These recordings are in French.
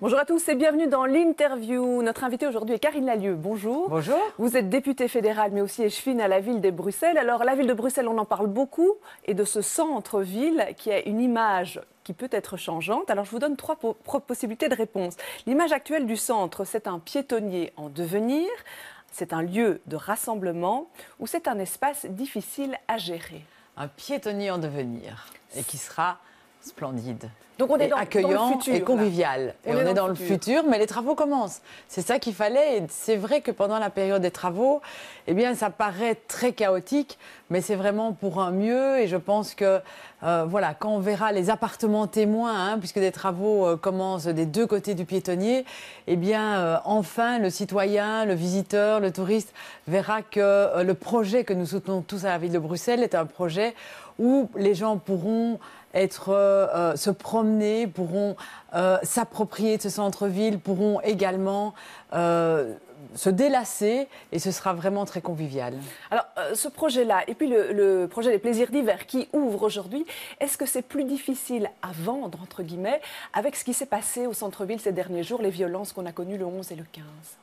Bonjour à tous et bienvenue dans l'interview. Notre invitée aujourd'hui est Karine Lallieu. Bonjour. Bonjour. Vous êtes députée fédérale mais aussi échevine à la ville de Bruxelles. Alors la ville de Bruxelles, on en parle beaucoup et de ce centre-ville qui a une image qui peut être changeante. Alors je vous donne trois possibilités de réponse. L'image actuelle du centre, c'est un piétonnier en devenir, c'est un lieu de rassemblement ou c'est un espace difficile à gérer? Un piétonnier en devenir et qui sera splendide. Donc on est accueillant dans le futur, et convivial. Et on est dans le futur, mais les travaux commencent. C'est ça qu'il fallait. Et c'est vrai que pendant la période des travaux, eh bien, ça paraît très chaotique, mais c'est vraiment pour un mieux. Et je pense que, voilà, quand on verra les appartements témoins, hein, puisque des travaux commencent des deux côtés du piétonnier, eh bien, enfin, le citoyen, le visiteur, le touriste verra que le projet que nous soutenons tous à la ville de Bruxelles est un projet où les gens pourront se promener, pourront s'approprier de ce centre-ville, pourront également se délasser et ce sera vraiment très convivial. Alors, ce projet-là, et puis le projet des plaisirs d'hiver qui ouvre aujourd'hui, est-ce que c'est plus difficile à vendre, entre guillemets, avec ce qui s'est passé au centre-ville ces derniers jours, les violences qu'on a connues le 11 et le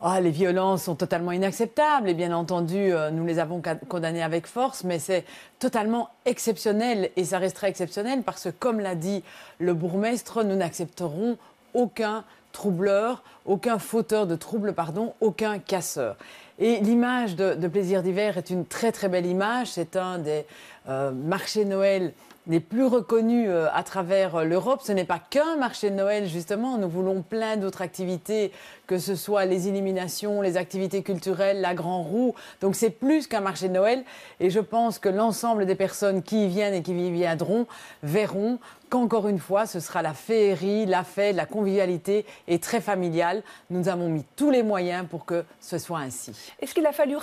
15? Les violences sont totalement inacceptables et bien entendu, nous les avons condamnées avec force, mais c'est totalement exceptionnel et ça restera exceptionnel parce que, comme l'a dit le bourgmestre, nous n'accepterons aucun troubleur, aucun fauteur de troubles, aucun casseur. Et l'image de Plaisir d'hiver est une très très belle image. C'est un des marchés Noël les plus reconnus à travers l'Europe. Ce n'est pas qu'un marché de Noël, justement. Nous voulons plein d'autres activités, que ce soit les illuminations, les activités culturelles, la Grand Roue. Donc c'est plus qu'un marché de Noël. Et je pense que l'ensemble des personnes qui y viennent et qui y viendront verront qu'encore une fois, ce sera la féerie, la fête, la convivialité et très familiale. Nous avons mis tous les moyens pour que ce soit ainsi. Est-ce qu'il a fallu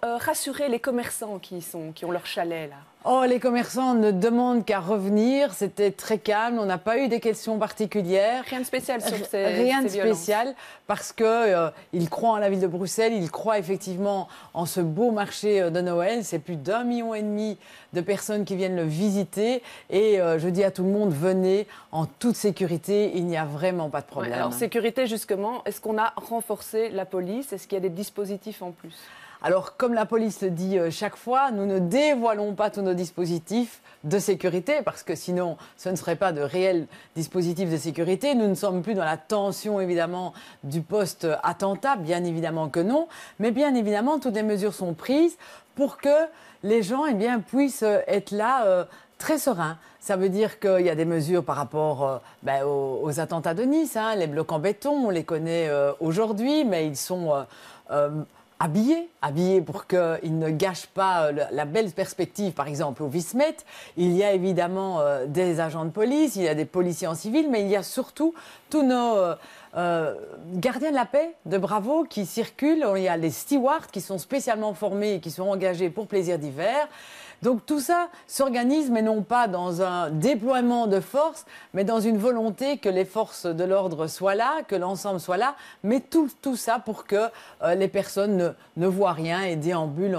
rassurer les commerçants qui ont leur chalet, là? Les commerçants ne demandent qu'à revenir. C'était très calme. On n'a pas eu des questions particulières. Rien de spécial sur ces Rien de violences. spécial parce qu'ils croient en la ville de Bruxelles. Ils croient effectivement en ce beau marché de Noël. C'est plus d'1,5 million de personnes qui viennent le visiter. Et je dis à tout le monde, venez en toute sécurité. Il n'y a vraiment pas de problème. Alors, sécurité, justement, est-ce qu'on a renforcé la police? Est-ce qu'il y a des dispositifs en plus? Alors, comme la police le dit chaque fois, nous ne dévoilons pas tous nos dispositifs de sécurité, parce que sinon, ce ne serait pas de réels dispositifs de sécurité. Nous ne sommes plus dans la tension, évidemment, du post-attentat, bien évidemment que non. Mais bien évidemment, toutes les mesures sont prises pour que les gens puissent être là très sereins. Ça veut dire qu'il y a des mesures par rapport aux attentats de Nice. Les blocs en béton, on les connaît aujourd'hui, mais ils sont habillés pour qu'ils ne gâchent pas la belle perspective, par exemple, au Vismet. Il y a évidemment des agents de police, il y a des policiers en civil, mais il y a surtout tous nos gardiens de la paix de Bravo qui circulent. Il y a les stewards qui sont spécialement formés et qui sont engagés pour Plaisir d'hiver. Donc tout ça s'organise, mais non pas dans un déploiement de force, mais dans une volonté que les forces de l'ordre soient là, que l'ensemble soit là, mais tout ça pour que les personnes ne voient rien et déambulent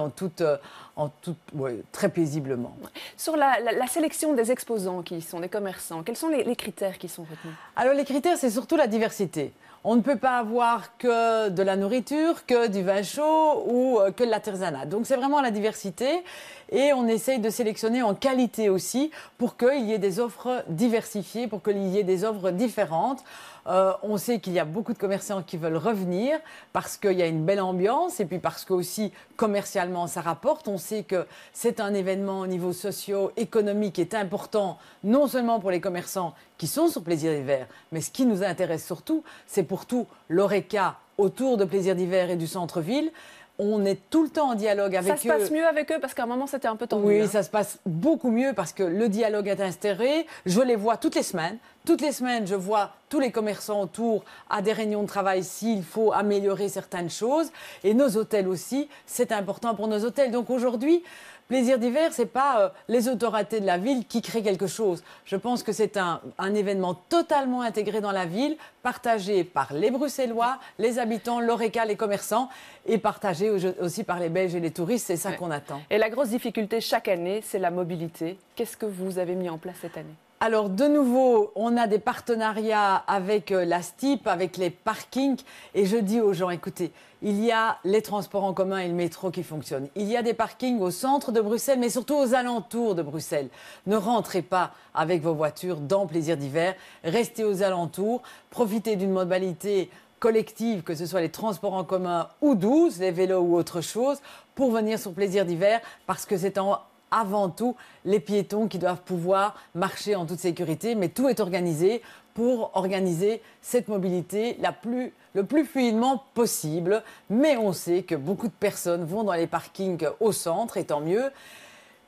très paisiblement. Sur la sélection des exposants qui sont des commerçants, quels sont les critères qui sont retenus? Alors les critères, c'est surtout la diversité. On ne peut pas avoir que de la nourriture, que du vin chaud ou que de l'artisanat. Donc c'est vraiment la diversité et on essaye de sélectionner en qualité aussi pour qu'il y ait des offres diversifiées, pour qu'il y ait des offres différentes. On sait qu'il y a beaucoup de commerçants qui veulent revenir parce qu'il y a une belle ambiance et puis parce que aussi commercialement ça rapporte. On sait que c'est un événement au niveau socio-économique qui est important non seulement pour les commerçants qui sont sur Plaisir d'hiver, mais ce qui nous intéresse surtout, c'est pour tout l'ORECA autour de Plaisir d'hiver et du centre-ville. On est tout le temps en dialogue avec eux. Ça se passe mieux avec eux parce qu'à un moment c'était un peu tendu. Oui, ça se passe beaucoup mieux parce que le dialogue est instauré. Je les vois toutes les semaines. Toutes les semaines, je vois tous les commerçants autour à des réunions de travail s'il faut améliorer certaines choses. Et nos hôtels aussi, c'est important pour nos hôtels. Donc aujourd'hui, Plaisir d'hiver, ce n'est pas les autorités de la ville qui créent quelque chose. Je pense que c'est un événement totalement intégré dans la ville, partagé par les Bruxellois, les habitants, l'ORECA, les commerçants, et partagé aussi par les Belges et les touristes. C'est ça qu'on attend. Et la grosse difficulté chaque année, c'est la mobilité. Qu'est-ce que vous avez mis en place cette année ? Alors, de nouveau, on a des partenariats avec la STIP, avec les parkings. Et je dis aux gens, écoutez, il y a les transports en commun et le métro qui fonctionnent. Il y a des parkings au centre de Bruxelles, mais surtout aux alentours de Bruxelles. Ne rentrez pas avec vos voitures dans Plaisir d'hiver. Restez aux alentours. Profitez d'une modalité collective, que ce soit les transports en commun ou douces, les vélos ou autre chose, pour venir sur Plaisir d'hiver, parce que c'est avant tout les piétons qui doivent pouvoir marcher en toute sécurité, mais tout est organisé pour organiser cette mobilité le plus fluidement possible. Mais on sait que beaucoup de personnes vont dans les parkings au centre, et tant mieux.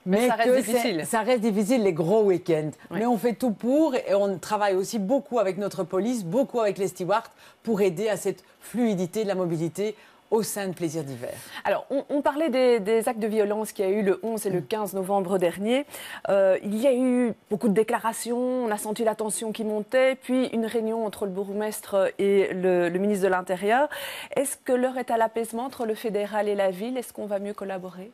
Mais ça reste difficile. Ça reste difficile les gros week-ends. Oui. Mais on fait tout pour, et on travaille aussi beaucoup avec notre police, beaucoup avec les stewards, pour aider à cette fluidité de la mobilité au sein de Plaisir d'hiver. Alors, on parlait des actes de violence qu'il y a eu le 11 et le 15 novembre dernier. Il y a eu beaucoup de déclarations, on a senti la tension qui montait, puis une réunion entre le bourgmestre et le ministre de l'Intérieur. Est-ce que l'heure est à l'apaisement entre le fédéral et la ville? Est-ce qu'on va mieux collaborer?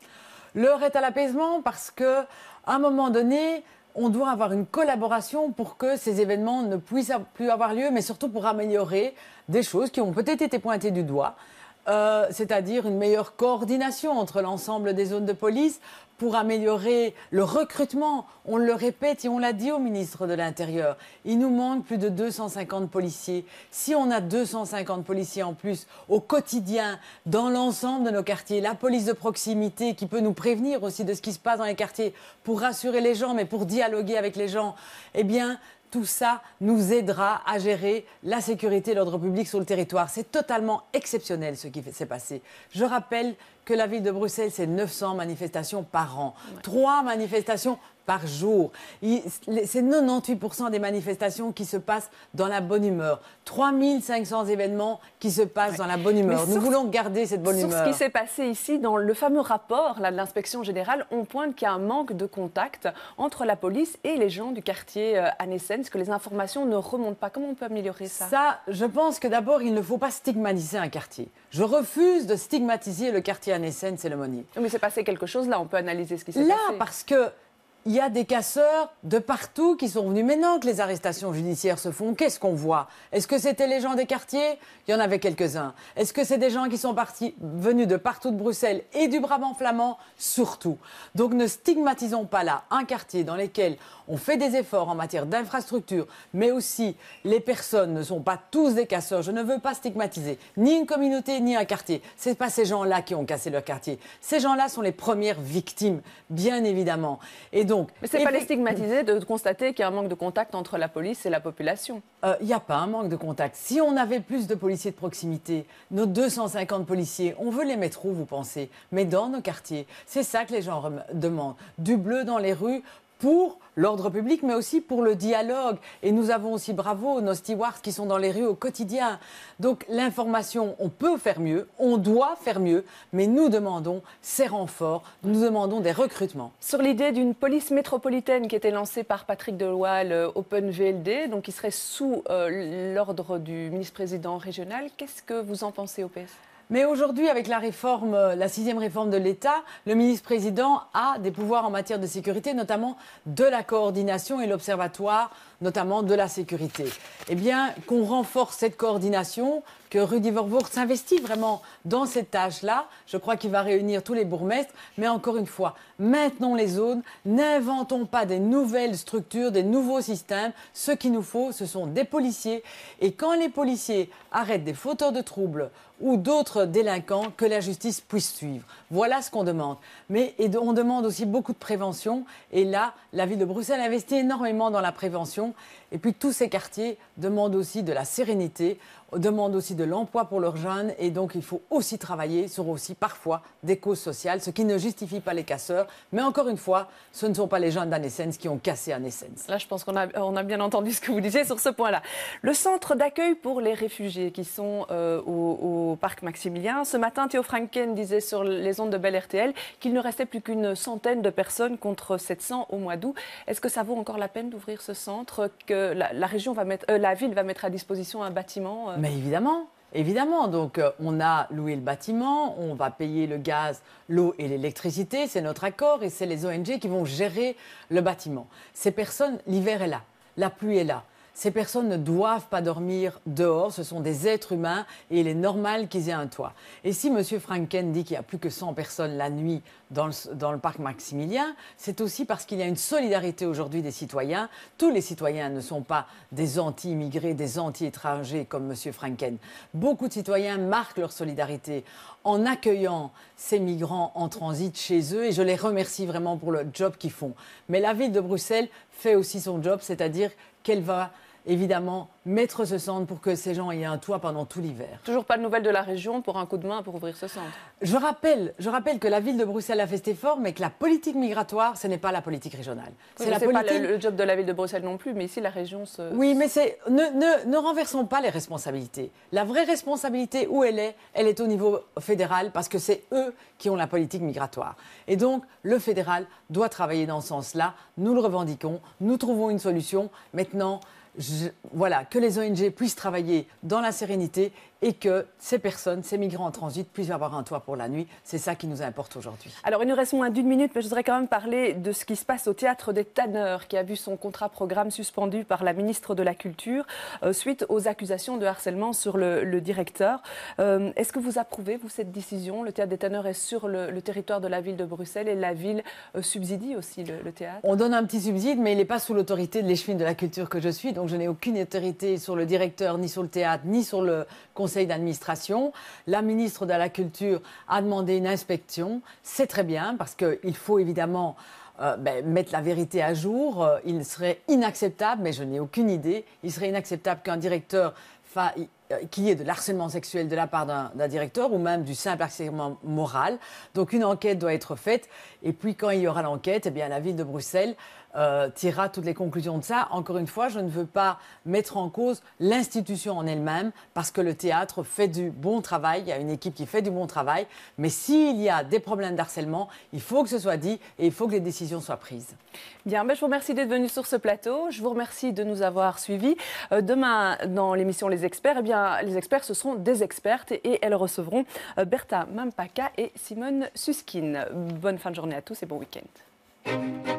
L'heure est à l'apaisement parce qu'à un moment donné, on doit avoir une collaboration pour que ces événements ne puissent plus avoir lieu, mais surtout pour améliorer des choses qui ont peut-être été pointées du doigt. C'est-à-dire une meilleure coordination entre l'ensemble des zones de police pour améliorer le recrutement. On le répète et on l'a dit au ministre de l'Intérieur. Il nous manque plus de 250 policiers. Si on a 250 policiers en plus au quotidien dans l'ensemble de nos quartiers, la police de proximité qui peut nous prévenir aussi de ce qui se passe dans les quartiers pour rassurer les gens, mais pour dialoguer avec les gens, eh bien, tout ça nous aidera à gérer la sécurité et l'ordre public sur le territoire. C'est totalement exceptionnel ce qui s'est passé. Je rappelle que la ville de Bruxelles, c'est 900 manifestations par an. Ouais. 3 manifestations par jour. C'est 98% des manifestations qui se passent dans la bonne humeur. 3500 événements qui se passent dans la bonne humeur. Nous voulons garder cette bonne humeur. Sur ce qui s'est passé ici, dans le fameux rapport là, de l'inspection générale, on pointe qu'il y a un manque de contact entre la police et les gens du quartier Anne-Essens, que les informations ne remontent pas. Comment on peut améliorer ça? Ça, je pense que d'abord, il ne faut pas stigmatiser un quartier. Je refuse de stigmatiser le quartier Anne-Essens et le Monnier. Mais c'est passé quelque chose là, on peut analyser ce qui s'est passé. Là, parce que il y a des casseurs de partout qui sont venus. Maintenant que les arrestations judiciaires se font, qu'est-ce qu'on voit? Est-ce que c'était les gens des quartiers? Il y en avait quelques-uns. Est-ce que c'est des gens qui sont venus de partout de Bruxelles et du Brabant flamand? Surtout. Donc ne stigmatisons pas là un quartier dans lequel on fait des efforts en matière d'infrastructure, mais aussi les personnes ne sont pas tous des casseurs. Je ne veux pas stigmatiser ni une communauté ni un quartier. Ce n'est pas ces gens-là qui ont cassé leur quartier. Ces gens-là sont les premières victimes, bien évidemment. Et donc, mais ce n'est pas les stigmatiser de constater qu'il y a un manque de contact entre la police et la population. Il n'y a pas un manque de contact. Si on avait plus de policiers de proximité, nos 250 policiers, on veut les mettre où, vous pensez? Mais dans nos quartiers. C'est ça que les gens demandent. Du bleu dans les rues pour l'ordre public, mais aussi pour le dialogue. Et nous avons aussi, bravo, nos stewards qui sont dans les rues au quotidien. Donc l'information, on peut faire mieux, on doit faire mieux, mais nous demandons ces renforts, nous demandons des recrutements. Sur l'idée d'une police métropolitaine qui était lancée par Patrick Deloyle, Open VLD, donc qui serait sous l'ordre du ministre-président régional, qu'est-ce que vous en pensez au PS? Mais aujourd'hui, avec la 6e réforme de l'État, le ministre-président a des pouvoirs en matière de sécurité, notamment de la coordination et l'observatoire, notamment de la sécurité. Eh bien, qu'on renforce cette coordination, que Rudy Vervoort s'investit vraiment dans cette tâche-là. Je crois qu'il va réunir tous les bourgmestres. Mais encore une fois, maintenons les zones, n'inventons pas des nouvelles structures, des nouveaux systèmes. Ce qu'il nous faut, ce sont des policiers. Et quand les policiers arrêtent des fauteurs de troubles ou d'autres délinquants, que la justice puisse suivre. Voilà ce qu'on demande. Mais on demande aussi beaucoup de prévention. Et là, la ville de Bruxelles investit énormément dans la prévention. Et puis tous ces quartiers demandent aussi de la sérénité, demandent aussi de l'emploi pour leurs jeunes. Et donc il faut aussi travailler sur aussi parfois des causes sociales, ce qui ne justifie pas les casseurs. Mais encore une fois, ce ne sont pas les jeunes d'Anne-Essens qui ont cassé Anne-Essens. Là, je pense qu'on a bien entendu ce que vous disiez sur ce point-là. Le centre d'accueil pour les réfugiés qui sont au parc Maximilien. Ce matin, Théo Franken disait sur les ondes de Bell RTL qu'il ne restait plus qu'une centaine de personnes contre 700 au mois d'août. Est-ce que ça vaut encore la peine d'ouvrir ce centre, que la ville va mettre à disposition un bâtiment Mais évidemment. Évidemment, donc on a loué le bâtiment, on va payer le gaz, l'eau et l'électricité, c'est notre accord et c'est les ONG qui vont gérer le bâtiment. Ces personnes, l'hiver est là. la pluie est là. Ces personnes ne doivent pas dormir dehors, ce sont des êtres humains et il est normal qu'ils aient un toit. Et si M. Franken dit qu'il n'y a plus que 100 personnes la nuit dans le parc Maximilien, c'est aussi parce qu'il y a une solidarité aujourd'hui des citoyens. Tous les citoyens ne sont pas des anti-immigrés, des anti-étrangers comme M. Franken. Beaucoup de citoyens marquent leur solidarité en accueillant ces migrants en transit chez eux et je les remercie vraiment pour le job qu'ils font. Mais la ville de Bruxelles fait aussi son job, c'est-à-dire qu'elle va évidemment mettre ce centre pour que ces gens aient un toit pendant tout l'hiver. Toujours pas de nouvelles de la région pour un coup de main pour ouvrir ce centre. Je rappelle que la ville de Bruxelles a fait cet effort, mais que la politique migratoire, ce n'est pas la politique régionale. Oui, c'est pas le job de la ville de Bruxelles non plus, mais ici la région se... Oui, mais ne renversons pas les responsabilités. La vraie responsabilité, où elle est au niveau fédéral, parce que c'est eux qui ont la politique migratoire. Et donc, le fédéral doit travailler dans ce sens-là. Nous le revendiquons, nous trouvons une solution. Maintenant, voilà, que les ONG puissent travailler dans la sérénité et que ces personnes, ces migrants en transit puissent avoir un toit pour la nuit. C'est ça qui nous importe aujourd'hui. Alors, il nous reste moins d'1 minute, mais je voudrais quand même parler de ce qui se passe au Théâtre des Tanneurs, qui a vu son contrat programme suspendu par la ministre de la Culture suite aux accusations de harcèlement sur le directeur. Est-ce que vous approuvez, vous, cette décision? Le Théâtre des Tanneurs est sur le territoire de la ville de Bruxelles et la ville subsidie aussi le théâtre. On donne un petit subside, mais il n'est pas sous l'autorité de l'échevine de la culture que je suis, donc je n'ai aucune autorité sur le directeur, ni sur le théâtre, ni sur le conseil d'administration. La ministre de la Culture a demandé une inspection. C'est très bien, parce qu'il faut évidemment mettre la vérité à jour. Il serait inacceptable, mais je n'ai aucune idée, il serait inacceptable qu'un directeur qu'il y ait de l'harcèlement sexuel de la part d'un directeur ou même du simple harcèlement moral. Donc une enquête doit être faite et puis quand il y aura l'enquête, eh bien, la ville de Bruxelles tirera toutes les conclusions de ça. Encore une fois, je ne veux pas mettre en cause l'institution en elle-même parce que le théâtre fait du bon travail, il y a une équipe qui fait du bon travail, mais s'il y a des problèmes d'harcèlement, il faut que ce soit dit et il faut que les décisions soient prises. Bien, je vous remercie d'être venu sur ce plateau, je vous remercie de nous avoir suivis. Demain, dans l'émission Les Experts, eh bien, les experts, ce seront des expertes et elles recevront Bertha Mampaka et Simone Suskin. Bonne fin de journée à tous et bon week-end.